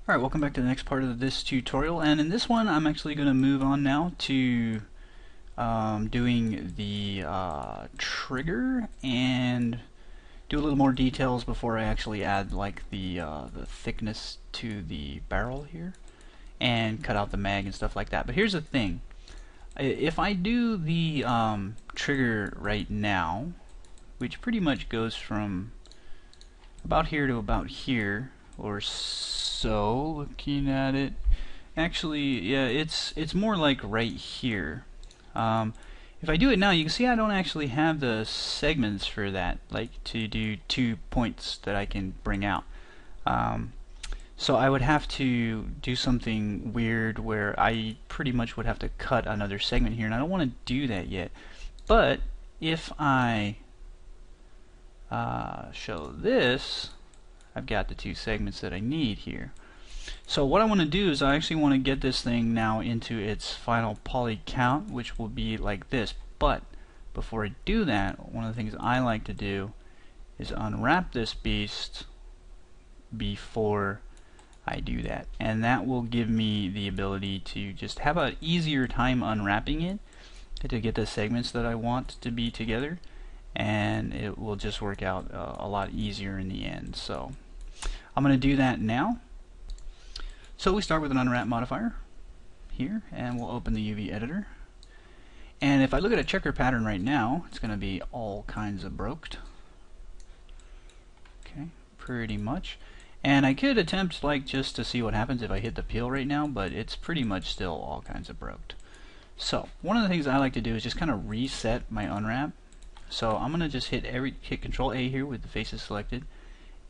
Alright, welcome back to the next part of this tutorial, and in this one I'm actually going to move on now to doing the trigger and do a little more details before I actually add like the thickness to the barrel here and cut out the mag and stuff like that. But here's the thing, if I do the trigger right now, which pretty much goes from about here to about here or so, looking at it, actually, yeah, it's more like right here. If I do it now, you can see I don't actually have the segments for that, like to do 2 points that I can bring out. So I would have to do something weird where I pretty much would have to cut another segment here, and I don't want to do that yet. But if I show this, I've got the 2 segments that I need here. So what I want to do is I actually want to get this thing now into its final poly count, which will be like this. But before I do that, one of the things I like to do is unwrap this beast before I do that, and that will give me the ability to just have an easier time unwrapping it to get the segments that I want to be together, and it will just work out a lot easier in the end. So I'm going to do that now. So we start with an unwrap modifier here, and we'll open the UV editor. And if I look at a checker pattern right now, it's going to be all kinds of broked. Okay, pretty much. And I could attempt like just to see what happens if I hit the peel right now, but it's pretty much still all kinds of broked. So one of the things I like to do is just kind of reset my unwrap. So I'm going to just hit Control A here with the faces selected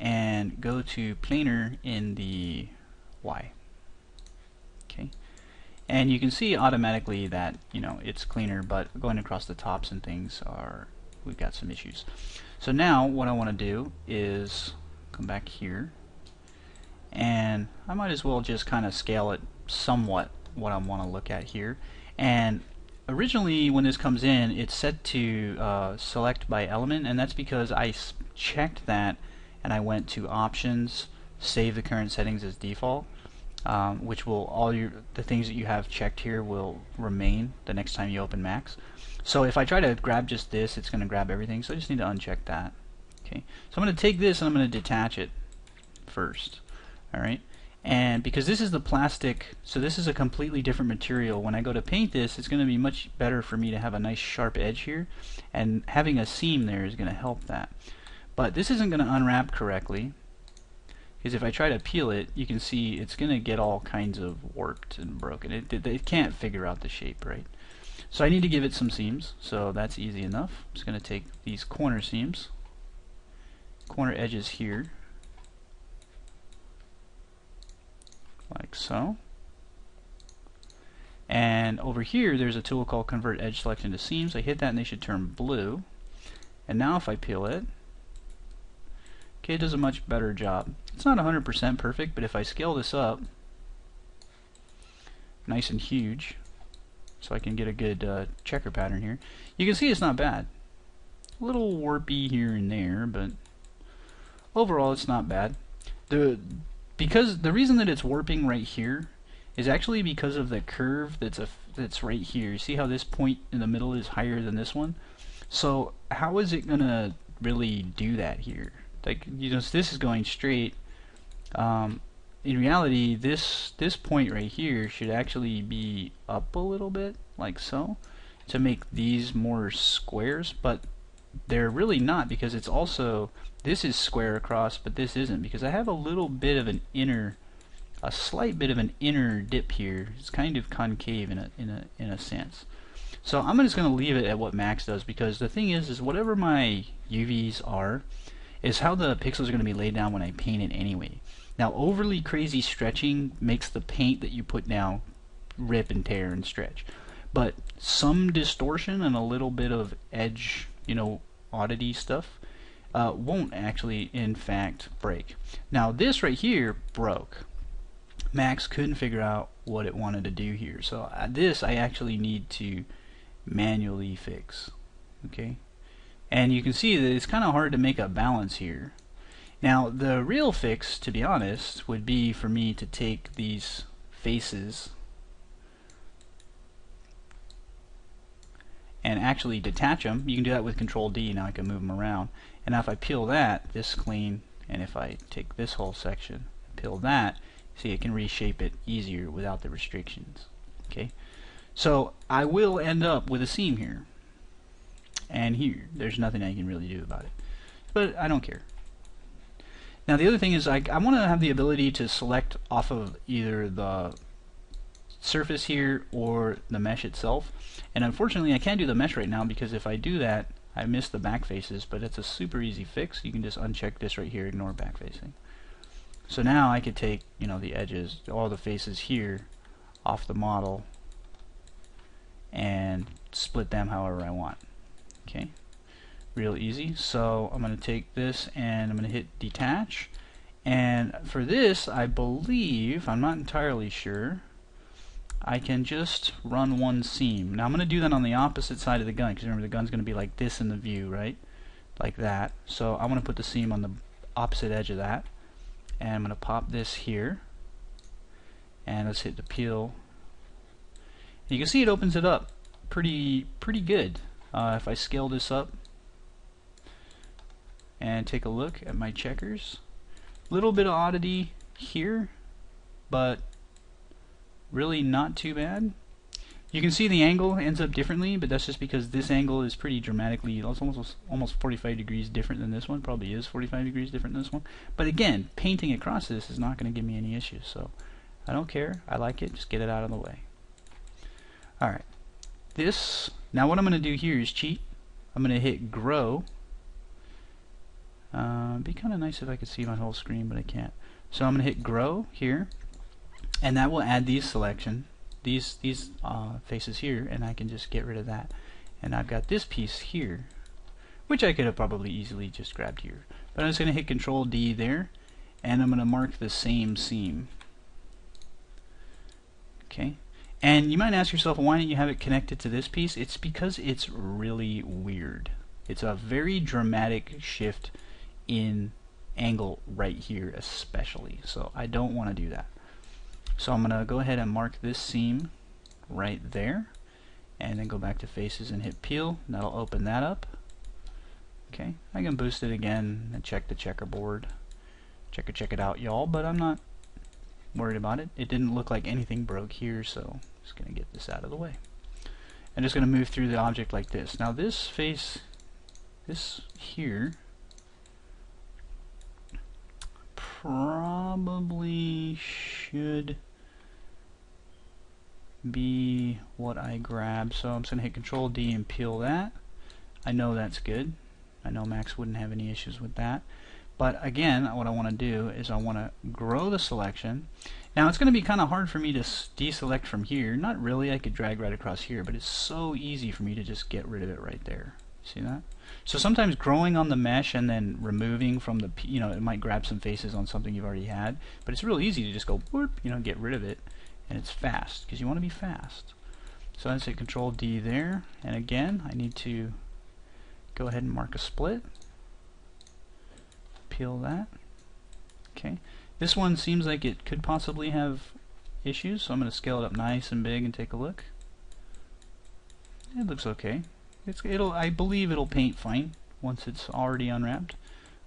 and go to planar in the Y. Okay, and you can see automatically that it's cleaner, but going across the tops and things we've got some issues. So now what I want to do is come back here, and I might as well just kind of scale it somewhat what I want to look at here. And originally when this comes in, it's set to select by element, and that's because I checked that and I went to options, save the current settings as default, which will the things that you have checked here will remain the next time you open Max. So if I try to grab just this, it's going to grab everything, so I just need to uncheck that. Okay, so I'm going to take this and I'm going to detach it first. Alright, and because this is the plastic, so this is a completely different material, when I go to paint this, it's going to be much better for me to have a nice sharp edge here, and having a seam there is going to help that. But this isn't going to unwrap correctly, because if I try to peel it, you can see it's going to get all kinds of warped and broken. It can't figure out the shape right. So I need to give it some seams, so that's easy enough. I'm just going to take these corner seams, corner edges here, like so. And over here there's a tool called Convert Edge Selection to Seams. I hit that and they should turn blue. And now if I peel it, okay, it does a much better job. It's not 100% perfect, but if I scale this up nice and huge so I can get a good checker pattern here, you can see it's not bad. A little warpy here and there, but overall it's not bad. Because the reason that it's warping right here is actually because of the curve that's right here. You see how this point in the middle is higher than this one? So how is it gonna really do that here? Like, this is going straight. In reality, this point right here should actually be up a little bit, like so, to make these more squares, but they're really not, because it's also, this is square across, but this isn't, because I have a little bit of an a slight bit of an inner dip here. It's kind of concave in a sense. So I'm just going to leave it at what Max does, because the thing is whatever my UVs are is how the pixels are going to be laid down when I paint it anyway. Now overly crazy stretching makes the paint that you put down rip and tear and stretch, but some distortion and a little bit of edge, oddity stuff won't actually in fact break. Now this right here broke. Max couldn't figure out what it wanted to do here, so this I actually need to manually fix. Okay, and you can see that it's kind of hard to make a balance here, Now the real fix, to be honest, would be for me to take these faces and actually detach them. You can do that with Control D. Now I can move them around. And now if I peel that, this clean, and if I take this whole section and peel that, see, it can reshape it easier without the restrictions. Okay, so I will end up with a seam here and here. There's nothing I can really do about it, but I don't care. Now the other thing is I want to have the ability to select off of either the surface here or the mesh itself, and unfortunately I can't do the mesh right now because if I do that I miss the back faces, but it's a super easy fix. You can just uncheck this right here, ignore back facing. So now I could take, you know, the edges, all the faces here off the model and split them however I want. Okay, real easy. So I'm going to take this and I'm going to hit detach, and for this I believe, I'm not entirely sure, I can just run one seam. Now I'm going to do that on the opposite side of the gun, because remember the gun's going to be like this in the view, right? Like that. So I'm going to put the seam on the opposite edge of that, and I'm going to pop this here, and let's hit the peel. And you can see it opens it up pretty good. If I scale this up and take a look at my checkers, little bit of oddity here, but really not too bad. You can see the angle ends up differently, but that's just because this angle is pretty dramatically, it's almost 45 degrees different than this one. Probably is 45 degrees different than this one. But again, painting across this is not going to give me any issues, so I don't care. I like it. Just get it out of the way. Alright. This, now what I'm going to do here is cheat. I'm going to hit grow. It'd be kind of nice if I could see my whole screen, but I can't. So I'm going to hit grow here, and that will add these faces here, and I can just get rid of that. And I've got this piece here, which I could have probably easily just grabbed here. But I'm just going to hit Control D there, and I'm going to mark the same seam. Okay. And you might ask yourself, why don't you have it connected to this piece? It's because it's really weird. It's a very dramatic shift in angle right here especially. So I don't want to do that. So I'm going to go ahead and mark this seam right there, and then go back to faces and hit peel. That'll open that up. Okay, I can boost it again and check the checkerboard. Check it out, y'all, but I'm not worried about it. It didn't look like anything broke here, so I'm just going to get this out of the way. I'm just going to move through the object like this. Now this face, this here, probably should be what I grab. So I'm just going to hit Control D and peel that. I know that's good. I know Max wouldn't have any issues with that. But again, what I want to do is I want to grow the selection. Now it's going to be kind of hard for me to deselect from here. Not really, I could drag right across here, but it's so easy for me to just get rid of it right there. See that? So sometimes growing on the mesh and then removing from the, you know, it might grab some faces on something you've already had, but it's real easy to just go, whoop, you know, get rid of it, and it's fast, because you want to be fast. So let's hit Control D there, and again, I need to go ahead and mark a split. Peel that. Okay. This one seems like it could possibly have issues, so I'm going to scale it up nice and big and take a look. It looks okay. I believe it'll paint fine once it's already unwrapped.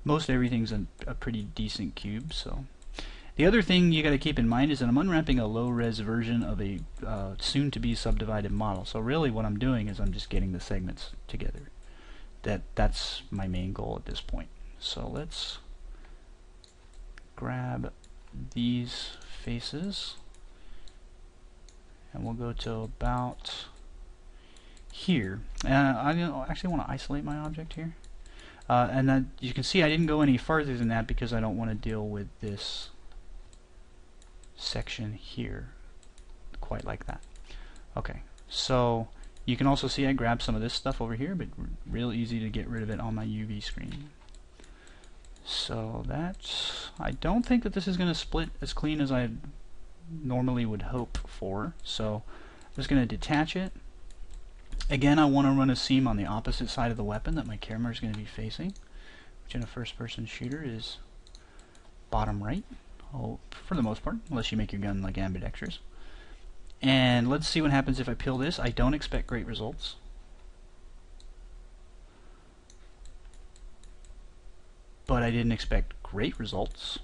Most everything's a pretty decent cube. So the other thing you got to keep in mind is that I'm unwrapping a low-res version of a soon-to-be subdivided model. So really what I'm doing is I'm just getting the segments together. That's my main goal at this point. So let's grab these faces, and we'll go to about here. I actually want to isolate my object here, and then you can see I didn't go any farther than that because I don't want to deal with this section here quite like that. Okay, so you can also see I grabbed some of this stuff over here, but real easy to get rid of it on my UV screen. So that's, I don't think that this is going to split as clean as I normally would hope for, so I'm just going to detach it. Again, I want to run a seam on the opposite side of the weapon that my camera is going to be facing, which in a first-person shooter is bottom right, for the most part, unless you make your gun like ambidextrous. And let's see what happens if I peel this. I don't expect great results. But I didn't expect great results.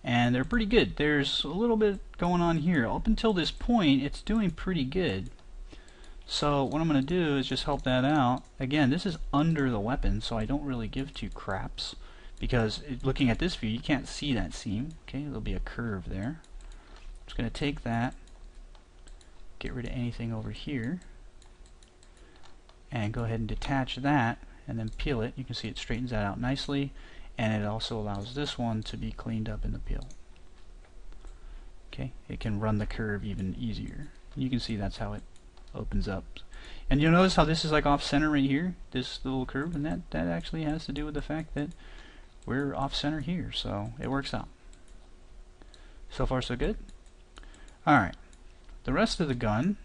And they're pretty good. There's a little bit going on here. Up until this point, it's doing pretty good. So what I'm going to do is just help that out. Again, this is under the weapon, so I don't really give two craps. Because looking at this view, you can't see that seam. Okay, there'll be a curve there. I'm just going to take that, get rid of anything over here, and go ahead and detach that, and then peel it. You can see it straightens that out nicely, and it also allows this one to be cleaned up in the peel. Okay, it can run the curve even easier. You can see that's how it opens up. And you'll notice how this is like off center right here, this little curve, and that actually has to do with the fact that we're off center here, so it works out. So far so good. Alright, the rest of the gun.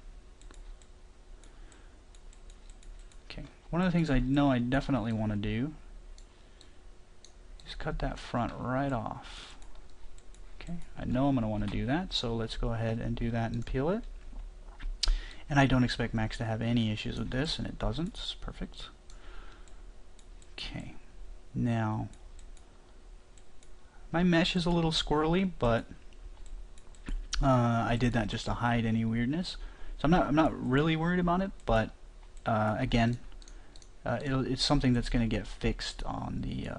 Okay, one of the things I know I definitely want to do is cut that front right off. Okay, I know I'm going to want to do that, so let's go ahead and do that and peel it. And I don't expect Max to have any issues with this, and it doesn't. It's perfect. Okay, now my mesh is a little squirrely, but I did that just to hide any weirdness. So I'm not really worried about it, but again, it's something that's going to get fixed on the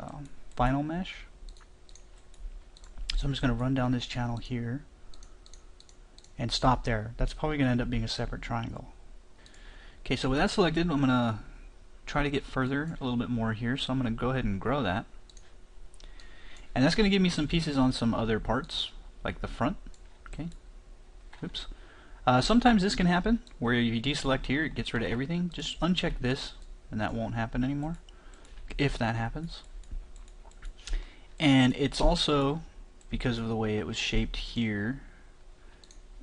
vinyl mesh. So I'm just going to run down this channel here and stop there. That's probably going to end up being a separate triangle. Okay, so with that selected, I'm going to try to get further a little bit more here, so I'm going to go ahead and grow that. And that's going to give me some pieces on some other parts, like the front. Okay. Oops. Sometimes this can happen, where if you deselect here, it gets rid of everything. Just uncheck this, and that won't happen anymore, if that happens. And it's also, because of the way it was shaped here,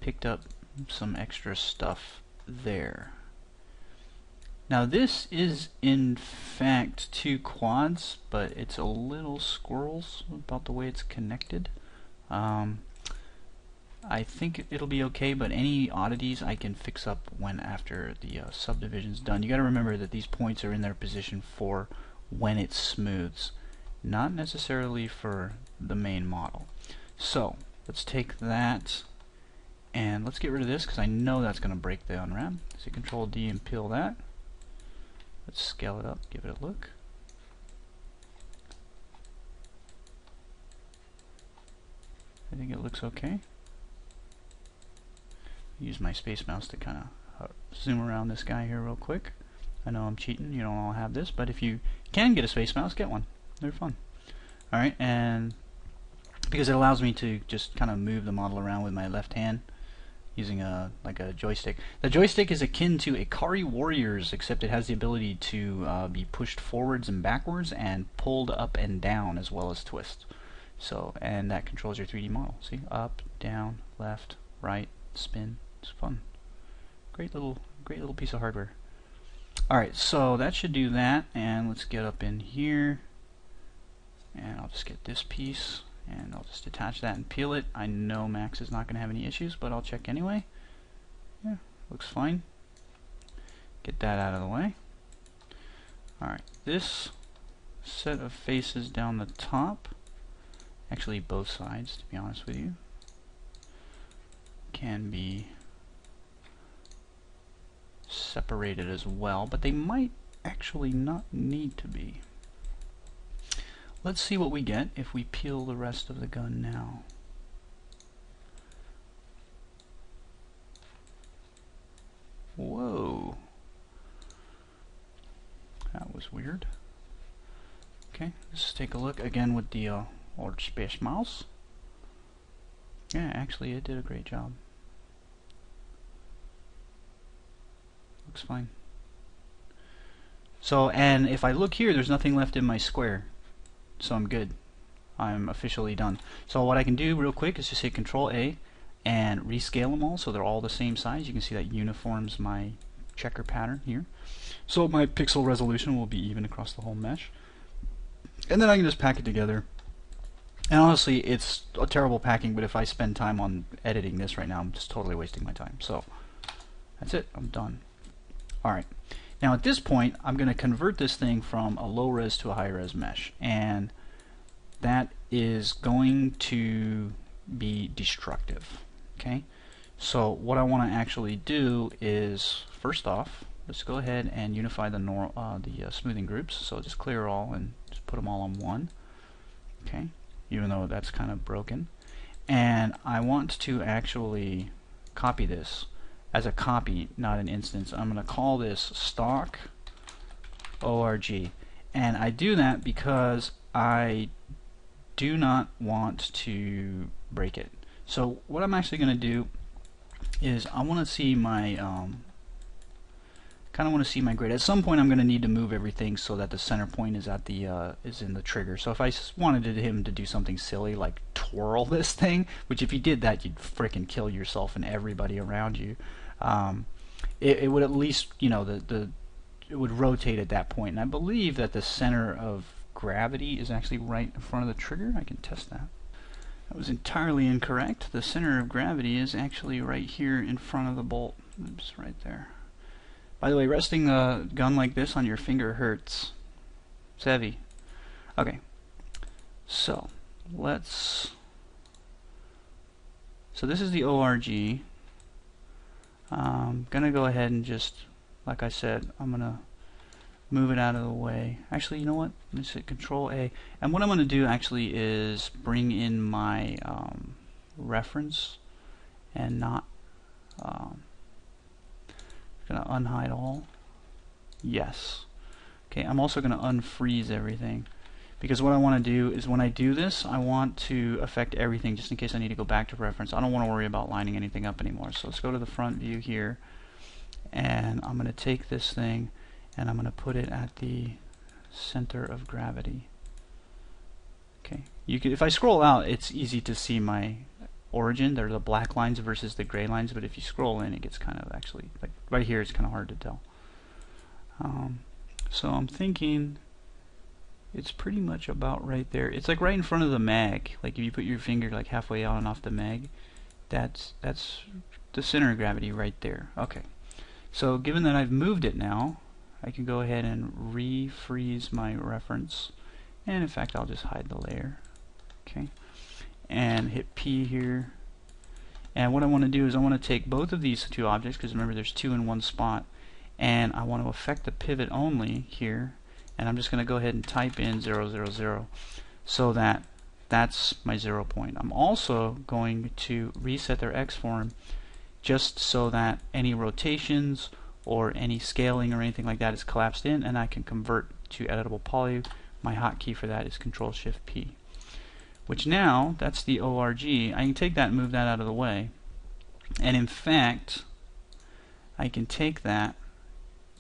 picked up some extra stuff there. Now this is in fact two quads, but it's a little squirrels about the way it's connected. I think it'll be okay, but any oddities I can fix up when after the subdivision's done. You got to remember that these points are in their position for when it smooths, not necessarily for the main model. So let's take that and let's get rid of this, because I know that's going to break the unwrap. So Control D and peel that. Let's scale it up, give it a look. I think it looks okay. Use my space mouse to kind of zoom around this guy here real quick. I know I'm cheating, you don't all have this, but if you can get a space mouse, get one. They're fun. Alright, and because it allows me to just kind of move the model around with my left hand using like a joystick. The joystick is akin to Ikari Warriors, except it has the ability to be pushed forwards and backwards and pulled up and down as well as twist. So, and that controls your 3D model. See, up, down, left, right, spin. It's fun. Great little piece of hardware. Alright, so that should do that, and let's get up in here, and I'll just get this piece, and I'll just attach that and peel it. I know Max is not going to have any issues, but I'll check anyway. Yeah, looks fine. Get that out of the way. Alright, this set of faces down the top, actually both sides to be honest with you, can be separated as well, but they might actually not need to be. Let's see what we get if we peel the rest of the gun now. Whoa, that was weird. Okay, let's take a look again with the old space mouse. Yeah, actually it did a great job. Looks fine. So, and if I look here, there's nothing left in my square. So I'm good. I'm officially done. So what I can do real quick is just hit Control A and rescale them all so they're all the same size. You can see that uniforms my checker pattern here. So my pixel resolution will be even across the whole mesh. And then I can just pack it together And honestly, it's a terrible packing, but if I spend time on editing this right now, I'm just totally wasting my time. So that's it. I'm done. Alright. Now at this point, I'm going to convert this thing from a low res to a high res mesh. And that is going to be destructive. Okay? So what I want to actually do is, first off, let's go ahead and unify the smoothing groups. So just clear all and just put them all on one. Okay? Even though that's kind of broken. And I want to actually copy this as a copy, not an instance. I'm going to call this stock org. And I do that because I do not want to break it. So what I'm actually going to do is I want to see my kind of want to see my grid. At some point I'm going to need to move everything so that the center point is at the is in the trigger. So if I wanted him to do something silly like twirl this thing, which if you did that you'd frickin' kill yourself and everybody around you, it would at least, you know, it would rotate at that point. And I believe that the center of gravity is actually right in front of the trigger. I can test that. That was entirely incorrect. The center of gravity is actually right here in front of the bolt. Oops, right there. By the way, resting a gun like this on your finger hurts. It's heavy. Okay. So this is the ORG. I'm gonna go ahead and just, like I said, I'm gonna move it out of the way. Actually, you know what? Let's hit Control A. And what I'm gonna do actually is bring in my reference and not gonna unhide all. Yes. Okay, I'm also gonna unfreeze everything, because what I want to do is when I do this, I want to affect everything just in case I need to go back to reference. I don't want to worry about lining anything up anymore. So let's go to the front view here, and I'm gonna take this thing and I'm gonna put it at the center of gravity. Okay, you can, if I scroll out, it's easy to see my origin. They're the black lines versus the gray lines, but if you scroll in, it gets kind of, actually, like right here, it's kind of hard to tell. So I'm thinking it's pretty much about right there. It's like right in front of the mag. Like if you put your finger like halfway out and off the mag, that's the center of gravity right there. Okay, so given that I've moved it now, I can go ahead and refreeze my reference, and in fact I'll just hide the layer. Okay, and hit P here, and what I want to do is I want to take both of these two objects, because remember there's two in one spot, and I want to affect the pivot only here, and I'm just going to go ahead and type in 0, 0, 0, so that that's my 0 point. I'm also going to reset their X form just so that any rotations or any scaling or anything like that is collapsed in, and I can convert to editable poly. My hotkey for that is Control-Shift-P. Which now, that's the ORG. I can take that and move that out of the way. And in fact, I can take that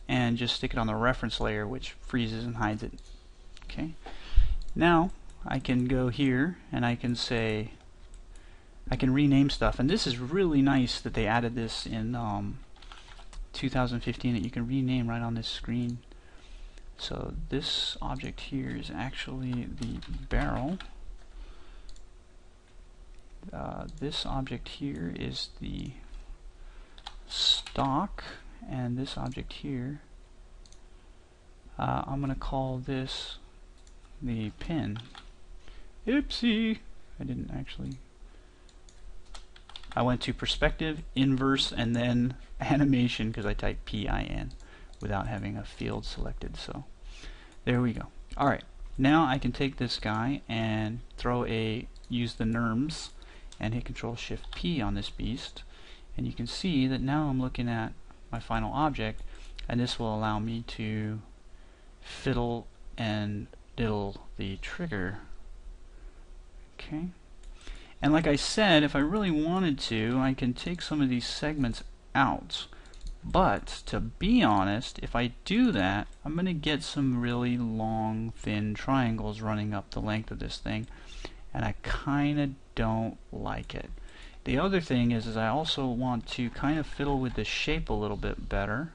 and just stick it on the reference layer, which freezes and hides it. Okay. Now, I can go here and I can say, I can rename stuff. And this is really nice that they added this in 2015, that you can rename right on this screen. So this object here is actually the barrel. This object here is the stock, and this object here, I'm going to call this the pin. Oopsie! I didn't actually. I went to perspective, inverse, and then animation because I typed PIN without having a field selected. So there we go. Alright, now I can take this guy and use the NURMS and hit Control-Shift-P on this beast, and you can see that now I'm looking at my final object, and this will allow me to fiddle and diddle the trigger. Okay, and like I said, if I really wanted to, I can take some of these segments out, but to be honest, if I do that, I'm going to get some really long thin triangles running up the length of this thing, and I kind of don't like it. The other thing is I also want to kind of fiddle with the shape a little bit better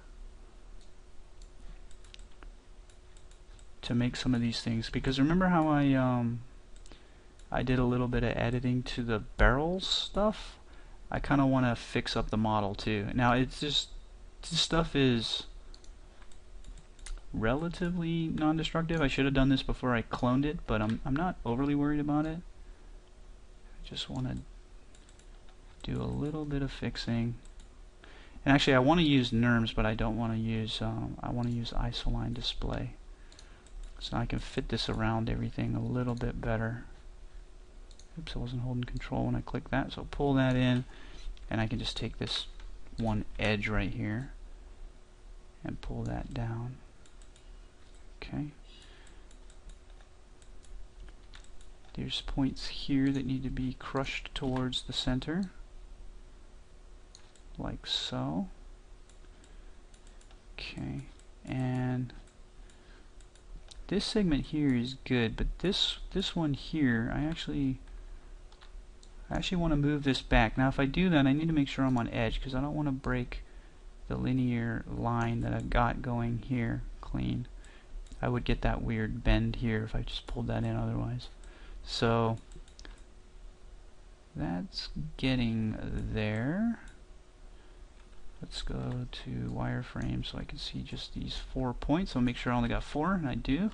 to make some of these things, because remember how I I did a little bit of editing to the barrels stuff. I kind of want to fix up the model too. Now it's just, this stuff is relatively non-destructive. I should have done this before I cloned it, but I'm not overly worried about it. I just want to do a little bit of fixing. And actually I want to use NURMS, but I don't want to use, I want to use isoline display. So I can fit this around everything a little bit better. Oops, I wasn't holding control when I clicked that, so pull that in, and I can just take this one edge right here and pull that down. Okay. There's points here that need to be crushed towards the center, like so. Okay, and this segment here is good, but this one here, I actually want to move this back. Now if I do that, I need to make sure I'm on edge, because I don't want to break the linear line that I've got going here clean. I would get that weird bend here if I just pulled that in otherwise. So that's getting there. Let's go to wireframe so I can see just these 4 points. I'll make sure I only got 4, and I do.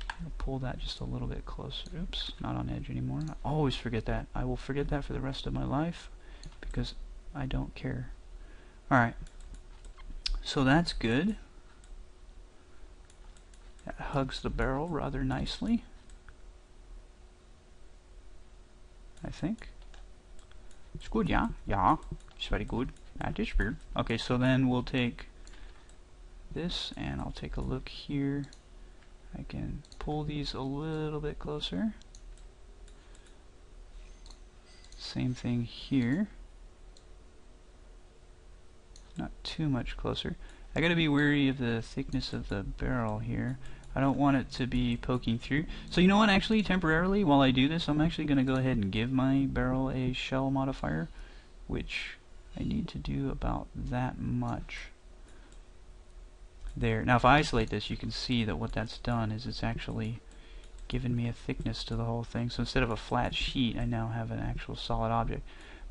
I'll pull that just a little bit closer. Oops, not on edge anymore. I always forget that. I will forget that for the rest of my life because I don't care. Alright, so that's good. That hugs the barrel rather nicely, I think. It's good, yeah? Yeah, it's very good. That is weird. Okay, so then we'll take this and I'll take a look here. I can pull these a little bit closer. Same thing here. Not too much closer. I gotta be wary of the thickness of the barrel here. I don't want it to be poking through. So you know what, actually temporarily while I do this, I'm actually gonna go ahead and give my barrel a shell modifier, which I need to do about that much. There. Now if I isolate this, you can see that what that's done is it's actually given me a thickness to the whole thing. So instead of a flat sheet, I now have an actual solid object.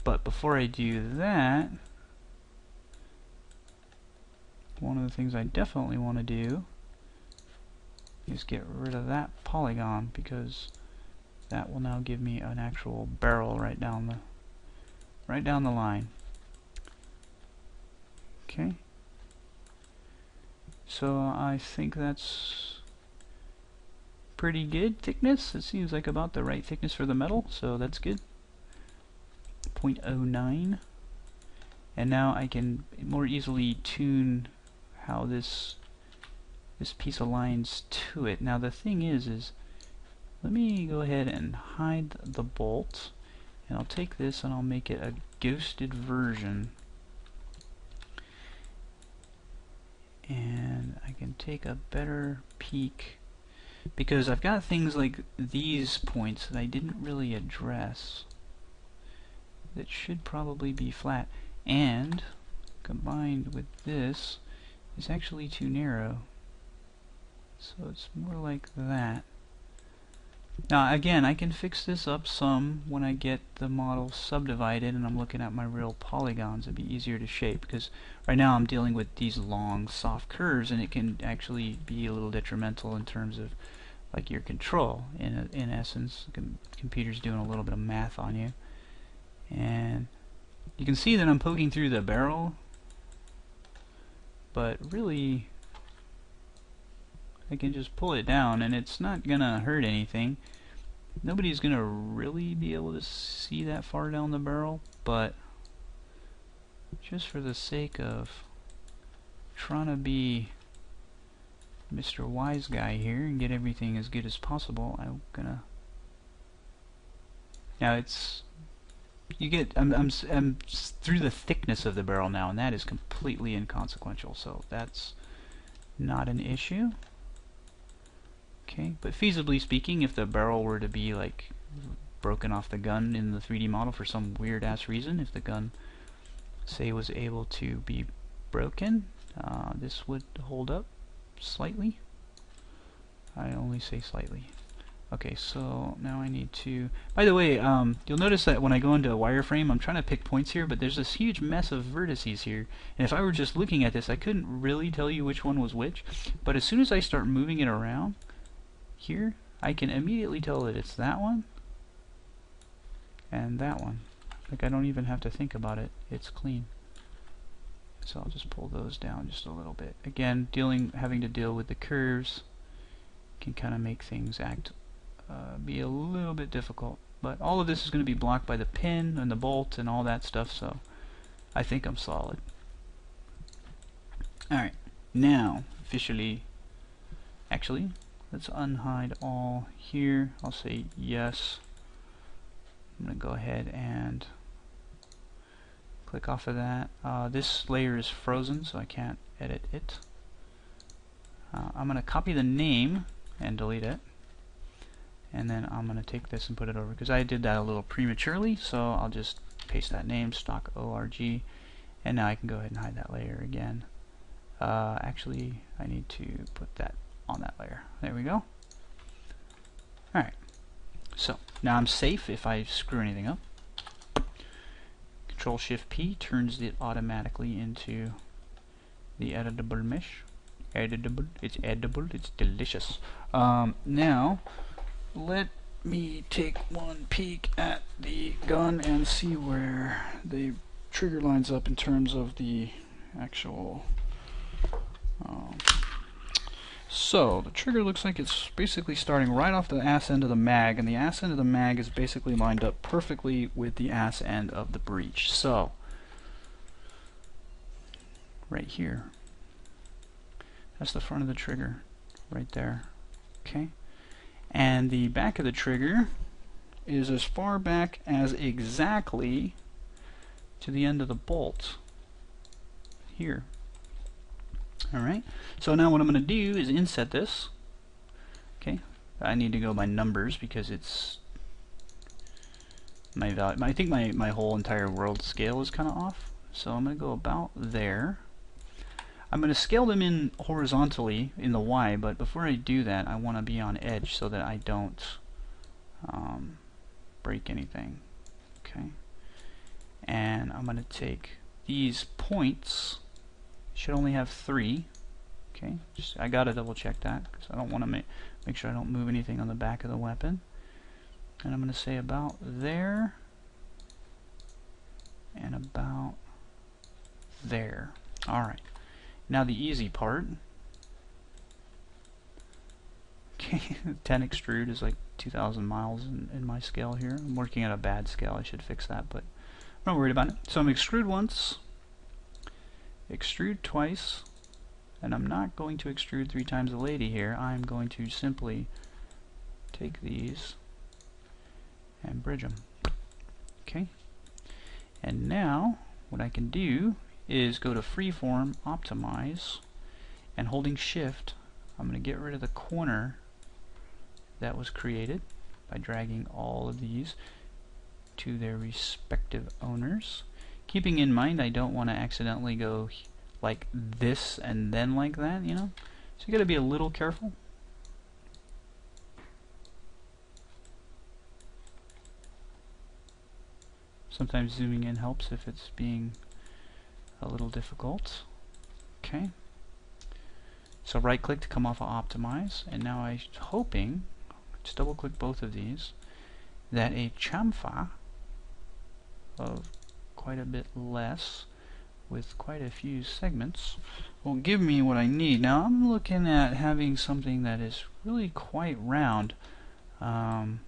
But before I do that, one of the things I definitely want to do is get rid of that polygon, because that will now give me an actual barrel right down the line. Okay. So I think that's pretty good thickness. It seems like about the right thickness for the metal, so that's good. 0.09. And now I can more easily tune how this piece aligns to it. Now the thing is let me go ahead and hide the bolt, and I'll take this and I'll make it a ghosted version. And I can take a better peek, because I've got things like these points that I didn't really address that should probably be flat, and combined with this is actually too narrow, so it's more like that. Now again, I can fix this up some when I get the model subdivided and I'm looking at my real polygons. It'd be easier to shape, because right now I'm dealing with these long soft curves, and it can actually be a little detrimental in terms of like your control. In essence, computer's doing a little bit of math on you, and you can see that I'm poking through the barrel, but really I can just pull it down and it's not gonna hurt anything. Nobody's gonna really be able to see that far down the barrel, but just for the sake of trying to be Mr. Wise Guy here and get everything as good as possible, I'm gonna. Now it's, you get, I'm through the thickness of the barrel now, and that is completely inconsequential, so that's not an issue. Okay, but feasibly speaking, if the barrel were to be like broken off the gun in the 3D model for some weird ass reason, if the gun say was able to be broken, this would hold up slightly. I only say slightly. Okay, so now I need to... By the way, you'll notice that when I go into a wireframe, I'm trying to pick points here, but there's this huge mess of vertices here. And if I were just looking at this, I couldn't really tell you which one was which. But as soon as I start moving it around here, I can immediately tell that it's that one and that one. Like, I don't even have to think about it. It's clean. So I'll just pull those down just a little bit. Again, having to deal with the curves can kind of make things be a little bit difficult. But all of this is going to be blocked by the pin and the bolt and all that stuff, so I think I'm solid. Alright, now officially, actually, let's unhide all here. I'll say yes. I'm going to go ahead and click off of that. This layer is frozen, so I can't edit it. I'm going to copy the name and delete it. And then I'm going to take this and put it over, because I did that a little prematurely, so I'll just paste that name, stock org, and now I can go ahead and hide that layer again. Actually, I need to put that on that layer. There we go. Alright, so now I'm safe if I screw anything up. Control-Shift-P turns it automatically into the editable mesh. Editable, it's edible, it's delicious. Now, let me take one peek at the gun and see where the trigger lines up in terms of the actual... So, the trigger looks like it's basically starting right off the ass end of the mag, and the ass end of the mag is basically lined up perfectly with the ass end of the breech. So, right here, that's the front of the trigger, right there. Okay? And the back of the trigger is as far back as exactly to the end of the bolt here. Alright, so now what I'm going to do is inset this. Okay, I need to go by numbers because it's my value. I think my whole entire world scale is kind of off, so I'm going to go about there. I'm going to scale them in horizontally in the Y, but before I do that, I want to be on edge so that I don't break anything. Okay, and I'm going to take these points. Should only have 3. Okay, I gotta double check that because I don't want to make sure I don't move anything on the back of the weapon. And I'm going to say about there and about there. Alright, now the easy part. Okay, 10 extrude is like 2,000 miles in my scale here. I'm working at a bad scale, I should fix that, but I'm not worried about it. So I'm extrude once, extrude twice, and I'm not going to extrude 3 times a lady here. I'm going to simply take these and bridge them. Okay, and now what I can do is go to freeform, optimize, and holding shift, I'm going to get rid of the corner that was created by dragging all of these to their respective owners. Keeping in mind I don't want to accidentally go like this and then like that, you know? So you got to be a little careful. Sometimes zooming in helps if it's being a little difficult. Okay. So right click to come off of optimize, and now I'm hoping, just double click both of these, that a chamfer of quite a bit less with quite a few segments will give me what I need. Now I'm looking at having something that is really quite round, and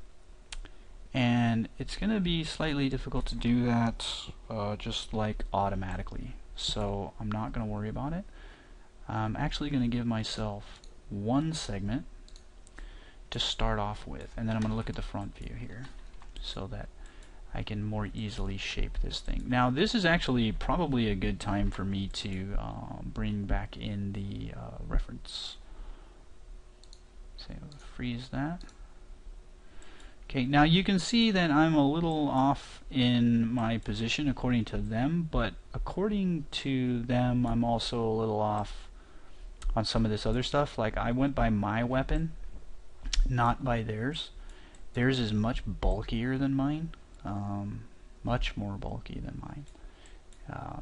it's going to be slightly difficult to do that just like automatically, so I'm not going to worry about it. I'm actually going to give myself one segment to start off with, and then I'm going to look at the front view here so that I can more easily shape this thing. Now this is actually probably a good time for me to bring back in the reference. So freeze that. Okay, now you can see that I'm a little off in my position according to them, but according to them I'm also a little off on some of this other stuff. Like I went by my weapon not by theirs. Theirs is much bulkier than mine, much more bulky than mine.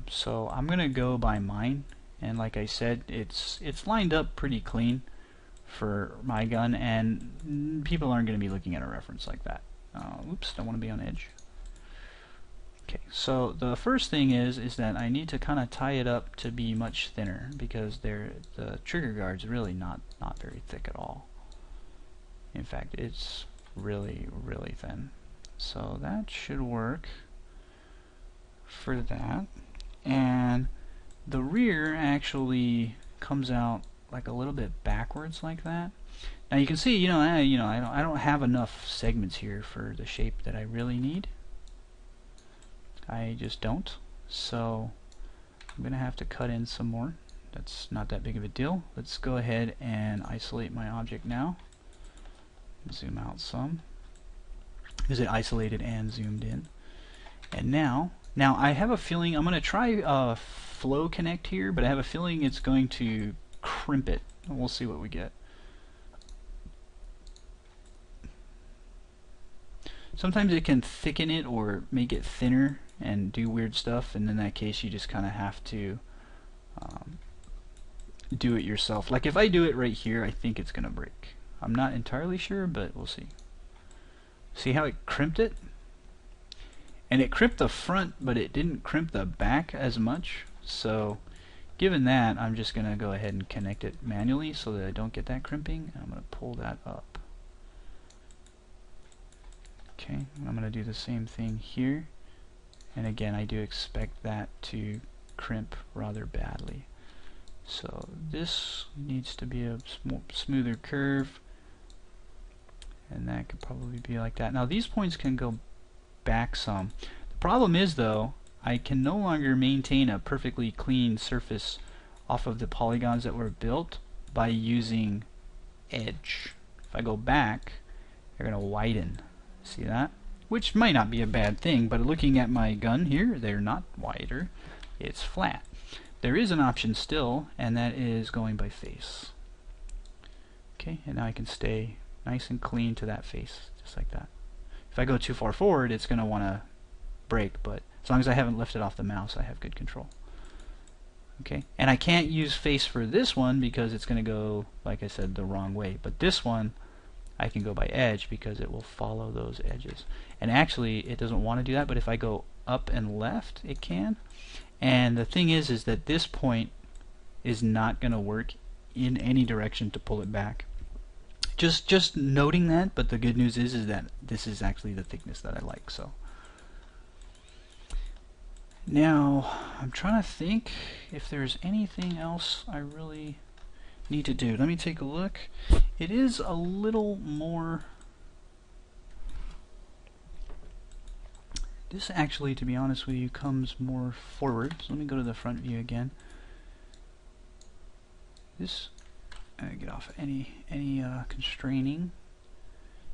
So I'm gonna go by mine, and like I said, it's lined up pretty clean for my gun, and people aren't going to be looking at a reference like that. Oops, don't want to be on edge. Okay, so the first thing is that I need to kind of tie it up to be much thinner, because the trigger guard's really not very thick at all. In fact, it's really thin. So that should work for that. And the rear actually comes out like a little bit backwards like that. Now you can see, I don't have enough segments here for the shape that I really need. I just don't. So I'm gonna have to cut in some more. That's not that big of a deal. Let's go ahead and isolate my object now. Zoom out some, because it isolated and zoomed in. And now I have a feeling I'm gonna try flow connect here, but I have a feeling it's going to crimp it. We'll see what we get. Sometimes it can thicken it or make it thinner and do weird stuff, and in that case you just kind of have to do it yourself. Like if I do it right here, I think it's gonna break. I'm not entirely sure, but we'll see. See how it crimped it? And it crimped the front, but it didn't crimp the back as much. So given that, I'm just going to go ahead and connect it manually so that I don't get that crimping. I'm going to pull that up. Okay, I'm going to do the same thing here. And again, I do expect that to crimp rather badly. So this needs to be a smoother curve. And that could probably be like that. Now these points can go back some. The problem is though, I can no longer maintain a perfectly clean surface off of the polygons that were built by using edge. If I go back, they're going to widen. See that? Which might not be a bad thing, but looking at my gun here, they're not wider. It's flat. There is an option still, and that is going by face. Okay, and now I can stay nice and clean to that face, just like that. If I go too far forward, it's going to want to break, but as long as I haven't lifted off the mouse, I have good control. Okay, and I can't use face for this one because it's going to go, like I said, the wrong way. But this one, I can go by edge because it will follow those edges. And actually, it doesn't want to do that, but if I go up and left, it can. And the thing is that this point is not going to work in any direction to pull it back. Just noting that, but the good news is that this is actually the thickness that I like. So now I'm trying to think if there's anything else I really need to do. Let me take a look. It is a little more. This actually, to be honest with you, comes more forward. So let me go to the front view again. This get off any constraining.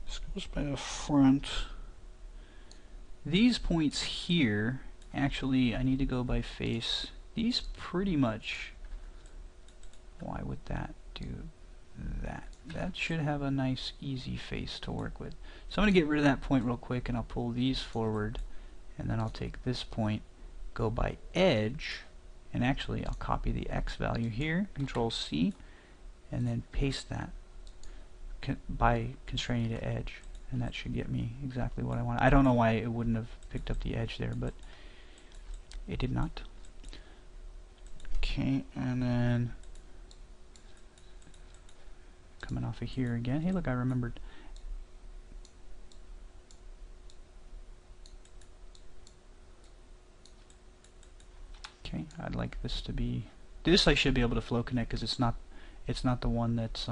This goes by the front. These points here, actually, I need to go by face. These pretty much. Why would that do that? That should have a nice, easy face to work with. So I'm going to get rid of that point real quick, and I'll pull these forward, and then I'll take this point, go by edge, and actually I'll copy the X value here, Control C, and then paste that by constraining to edge, and that should get me exactly what I want. I don't know why it wouldn't have picked up the edge there, but it did not. Okay, and then coming off of here again. Hey, look, I remembered. Okay, I'd like this to be. This I should be able to flow connect because it's not the one that's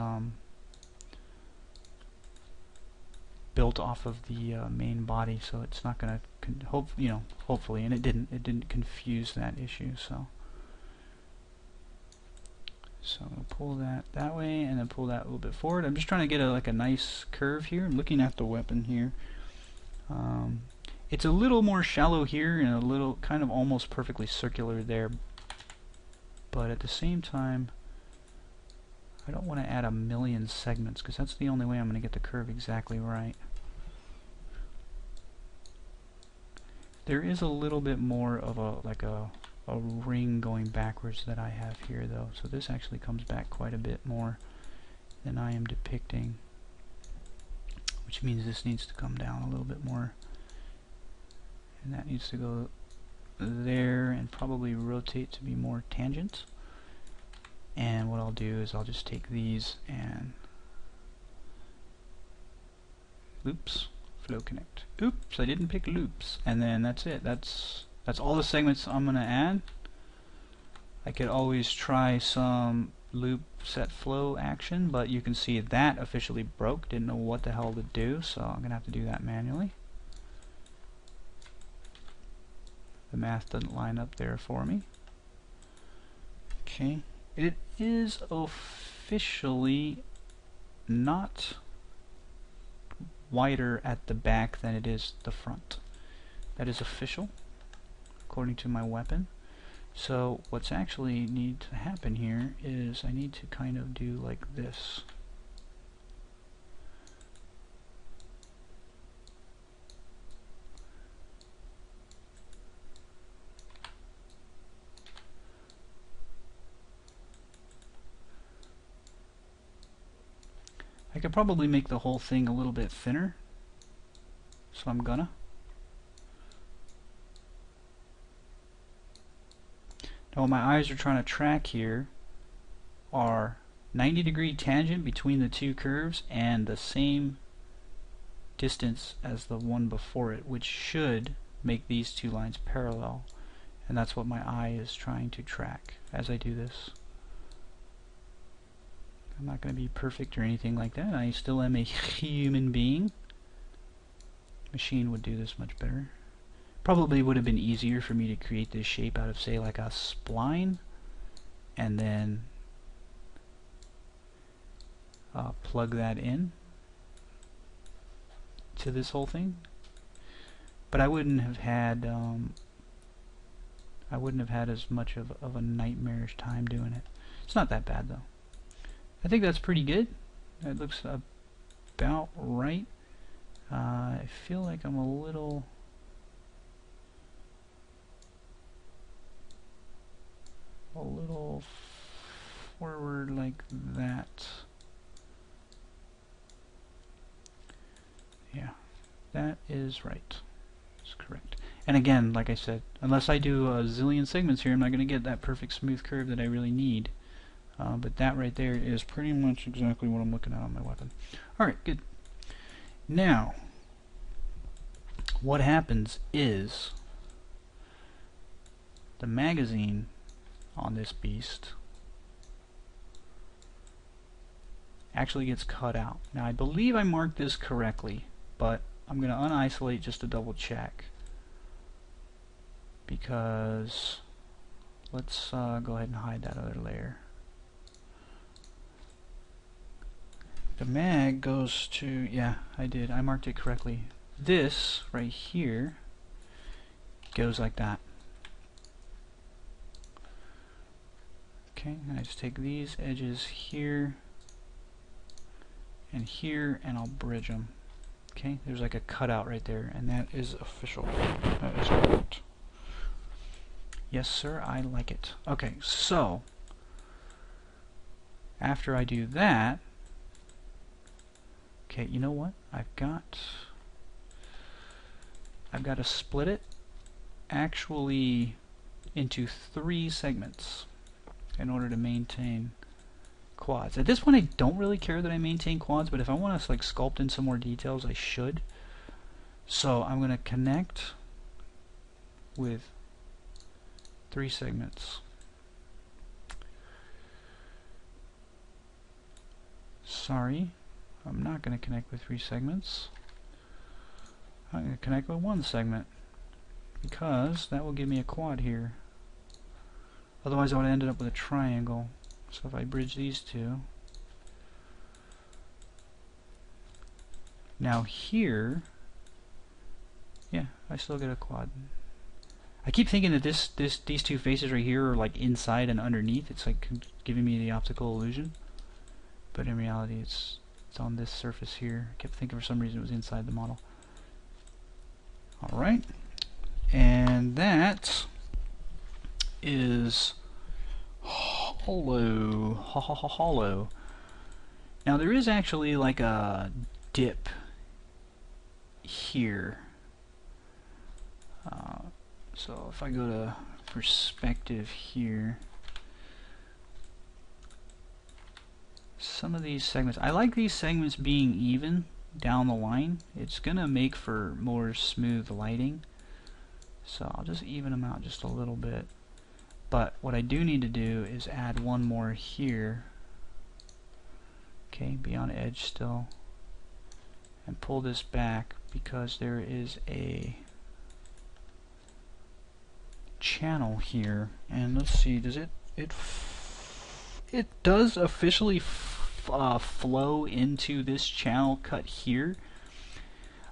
built off of the main body, so it's not going to hopefully, and it didn't confuse that issue. So I'm going to pull that way and then pull that a little bit forward. I'm just trying to get like a nice curve here. I'm looking at the weapon here. It's a little more shallow here and a little kind of almost perfectly circular there, but at the same time I don't want to add 1,000,000 segments because that's the only way I'm going to get the curve exactly right. There is a little bit more of a ring going backwards that I have here though, so this actually comes back quite a bit more than I am depicting, which means this needs to come down a little bit more, and that needs to go there and probably rotate to be more tangent. And what I'll do is I'll just take these and loops, flow connect. Oops, I didn't pick loops. And then that's it. That's all the segments I'm gonna add. I could always try some loop set flow action, but you can see that officially broke. Didn't know what the hell to do, so I'm gonna have to do that manually. The math doesn't line up there for me. Okay. It is officially not wider at the back than it is the front. That is official, according to my weapon. So what's actually need to happen here is I need to kind of do like this. I could probably make the whole thing a little bit thinner, so I'm gonna. Now what my eyes are trying to track here are 90-degree tangent between the two curves and the same distance as the one before it, which should make these two lines parallel, and that's what my eye is trying to track as I do this. I'm not going to be perfect or anything like that. I still am a human being. Machine would do this much better. Probably would have been easier for me to create this shape out of, say, like a spline, and then plug that in to this whole thing. But I wouldn't have had as much of a nightmarish time doing it. It's not that bad though. I think that's pretty good. That looks about right. I feel like I'm a little forward like that. Yeah, that is right. That's correct. And again, like I said, unless I do a zillion segments here, I'm not going to get that perfect smooth curve that I really need. But that right there is pretty much exactly what I'm looking at on my weapon. Alright, good. Now, what happens is the magazine on this beast actually gets cut out. Now, I believe I marked this correctly, but I'm going to unisolate just to double check. Because let's go ahead and hide that other layer. The mag goes to, yeah, I did. I marked it correctly. This right here goes like that. Okay, and I just take these edges here and here, and I'll bridge them. Okay, there's like a cutout right there, and that is official. That is correct. Yes, sir, I like it. Okay, so after I do that, okay, you know what? I've got to split it actually into 3 segments in order to maintain quads. At this point, I don't really care that I maintain quads, but if I want to like sculpt in some more details, I should. So I'm going to connect with 3 segments. Sorry, I'm not going to connect with 3 segments. I'm going to connect with 1 segment because that will give me a quad here. Otherwise I would have ended up with a triangle. So if I bridge these 2, now here, yeah, I still get a quad. I keep thinking that these 2 faces right here are like inside and underneath. It's like giving me the optical illusion. but in reality it's on this surface here. I kept thinking for some reason it was inside the model. Alright, and that is hollow. Now there is actually like a dip here. So if I go to perspective here, some of these segments, I like these segments being even down the line. It's gonna make for more smooth lighting, so I'll just even them out just a little bit. But what I do need to do is add one more here, okay, be on edge still, and pull this back because there is a channel here. And let's see, does it does officially flow into this channel cut here,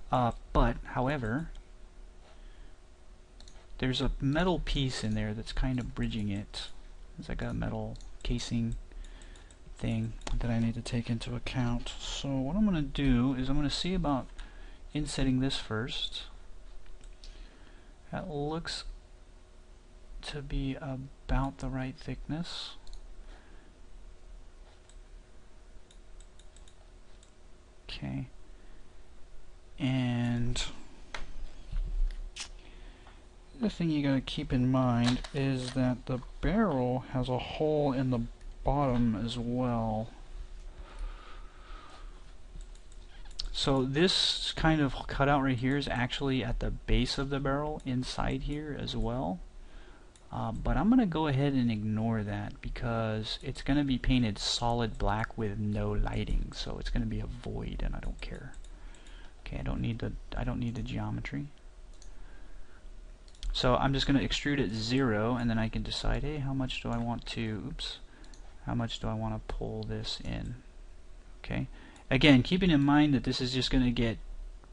but however there's a metal piece in there that's kind of bridging it. It's like a metal casing thing that I need to take into account. So what I'm going to do is I'm going to see about insetting this first. That looks to be about the right thickness. Okay, and the thing you gotta keep in mind is that the barrel has a hole in the bottom as well. So this kind of cutout right here is actually at the base of the barrel inside here as well. But I'm gonna go ahead and ignore that because it's gonna be painted solid black with no lighting, so it's gonna be a void, and I don't care. Okay, I don't need the geometry. So I'm just gonna extrude at 0, and then I can decide, hey, how much do I want to pull this in? Okay. Again, keeping in mind that this is just gonna get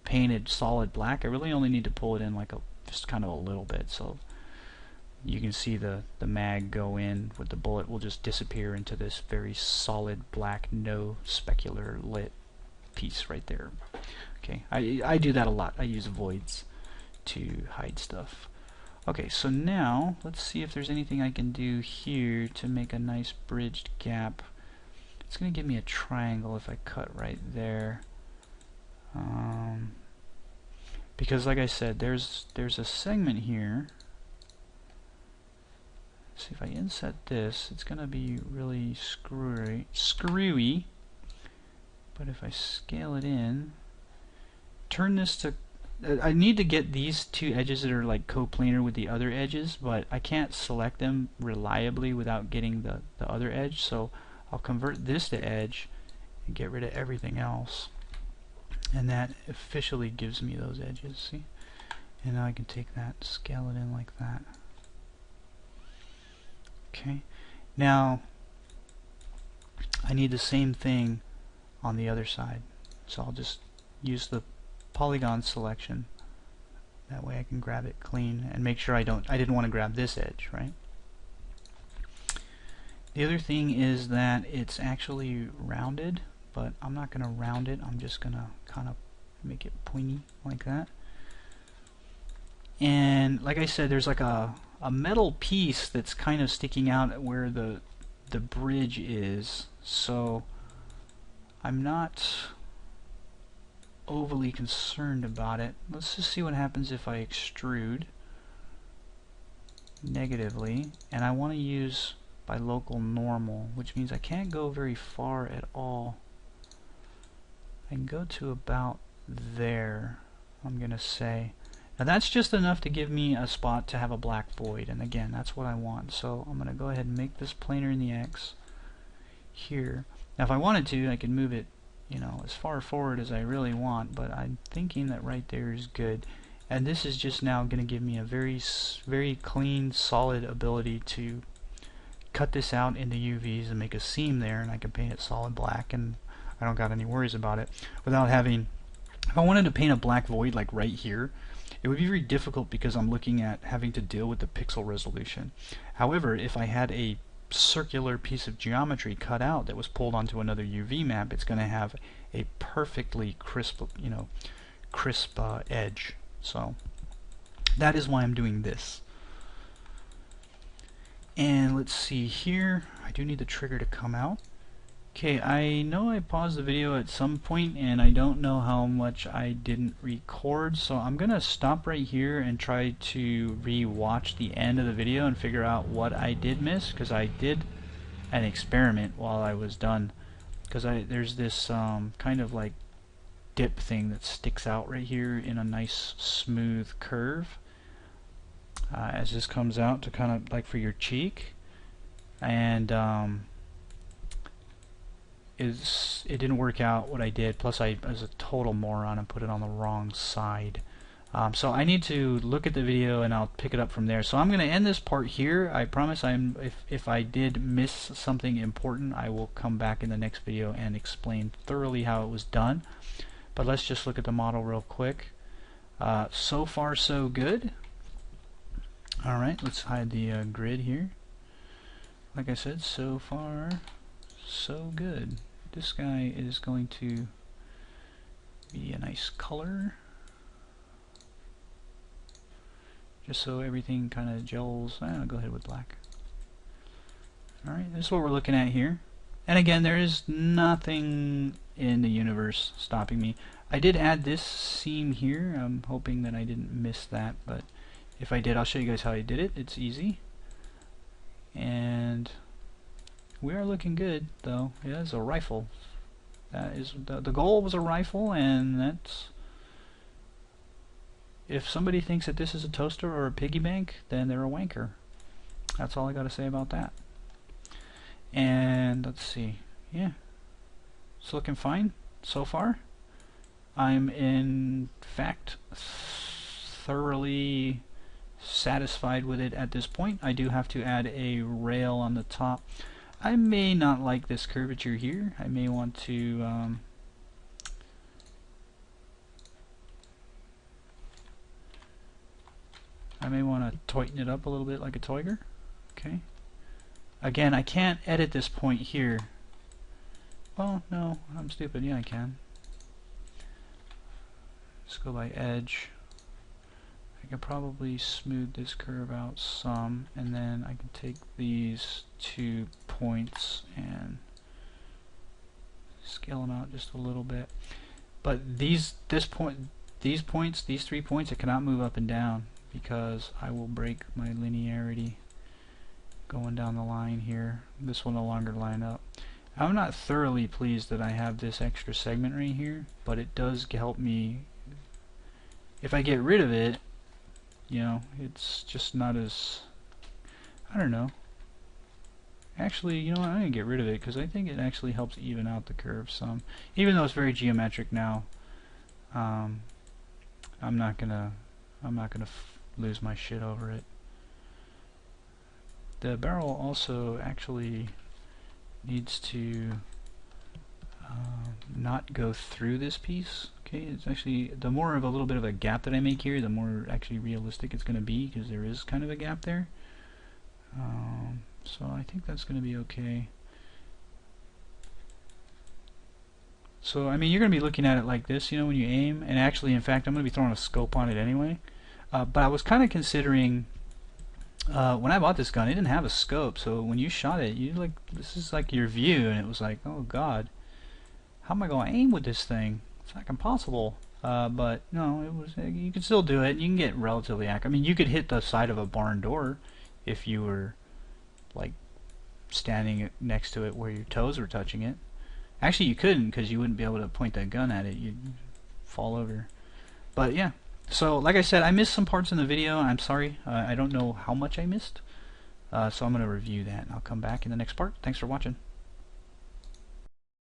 painted solid black, I really only need to pull it in like just kind of a little bit, so you can see the mag go in with the bullet will just disappear into this very solid black, no specular lit piece right there. Okay, I do that a lot. I use voids to hide stuff. Okay, so now let's see if there's anything I can do here to make a nice bridged gap. It's going to give me a triangle if I cut right there. Because like I said, there's a segment here. See, if I inset this, it's going to be really screwy. But if I scale it in, turn this to, I need to get these two edges that are like coplanar with the other edges, but I can't select them reliably without getting the other edge, so I'll convert this to edge and get rid of everything else. And that officially gives me those edges, see? And now I can take that, scale it in like that. Okay, now I need the same thing on the other side, so I'll just use the polygon selection. That way I can grab it clean and make sure I didn't want to grab this edge, right? The other thing is that it's actually rounded, but I'm not going to round it. I'm just going to kind of make it pointy like that. And like I said, there's like a metal piece that's kind of sticking out where the bridge is, so I'm not overly concerned about it. Let's just see what happens if I extrude negatively, and I want to use by local normal, which means I can't go very far at all. I can go to about there, I'm gonna say. Now that's just enough to give me a spot to have a black void, and again, that's what I want. So I'm going to go ahead and make this planar in the X here. Now if I wanted to, I could move it, you know, as far forward as I really want, but I'm thinking that right there is good. And this is just now going to give me a very clean, solid ability to cut this out into UVs and make a seam there, and I can paint it solid black, and I don't got any worries about it without having. If I wanted to paint a black void like right here, it would be very difficult because I'm looking at having to deal with the pixel resolution. However, if I had a circular piece of geometry cut out that was pulled onto another UV map, it's going to have a perfectly crisp, crisp edge. So that is why I'm doing this. And let's see here, I do need the trigger to come out. Okay, I know I paused the video at some point and I don't know how much I didn't record, so I'm gonna stop right here and try to re-watch the end of the video and figure out what I did miss, because I did an experiment while I was done, because there's this kind of like dip thing that sticks out right here in a nice smooth curve as this comes out to kind of like for your cheek, and it didn't work out what I did, plus I was a total moron and put it on the wrong side. So I need to look at the video and I'll pick it up from there. So I'm going to end this part here. I promise if I did miss something important, I will come back in the next video and explain thoroughly how it was done. But let's just look at the model real quick. So far so good. Alright, let's hide the grid here. Like I said, so far so good. This guy is going to be a nice color, just so everything kind of gels. I'll go ahead with black. Alright, this is what we're looking at here. And again, there is nothing in the universe stopping me. I did add this seam here. I'm hoping that I didn't miss that, but if I did, I'll show you guys how I did it. It's easy. And we are looking good, though. Yeah, it's a rifle. That is the goal was a rifle, and that's. If somebody thinks that this is a toaster or a piggy bank, then they're a wanker. That's all I got to say about that. And let's see. Yeah, it's looking fine so far. I'm in fact thoroughly satisfied with it at this point. I do have to add a rail on the top. I may not like this curvature here. I may want to tighten it up a little bit like a Toiger. Okay. Again, I can't edit this point here. Well, no, I'm stupid. Yeah, I can. Let's go by edge. I can probably smooth this curve out some, and then I can take these 2 points and scale them out just a little bit. But these 3 points, I cannot move up and down because I will break my linearity going down the line here. This will no longer line up. I'm not thoroughly pleased that I have this extra segment right here, but it does help me. If I get rid of it, it's just not as, I don't know. Actually, you know what, I'm going to get rid of it because I think it actually helps even out the curve some. Even though it's very geometric now, I'm not gonna lose my shit over it. The barrel also actually needs to not go through this piece. Okay, it's actually, the more of a little bit of a gap that I make here, the more actually realistic it's going to be, because there is kind of a gap there. So I think that's going to be okay. So I mean, you're going to be looking at it like this, when you aim, and actually, in fact, I'm going to be throwing a scope on it anyway. But I was kind of considering, when I bought this gun, it didn't have a scope, so when you shot it, this is like your view, and it was like, oh god, how am I going to aim with this thing? It's like impossible. But no, it was. You can still do it. You can get relatively accurate. I mean, you could hit the side of a barn door if you were like standing next to it where your toes were touching it. Actually, you couldn't, because you wouldn't be able to point that gun at it. You'd fall over. But yeah. So, like I said, I missed some parts in the video. I'm sorry. I don't know how much I missed. So I'm going to review that, and I'll come back in the next part. Thanks for watching.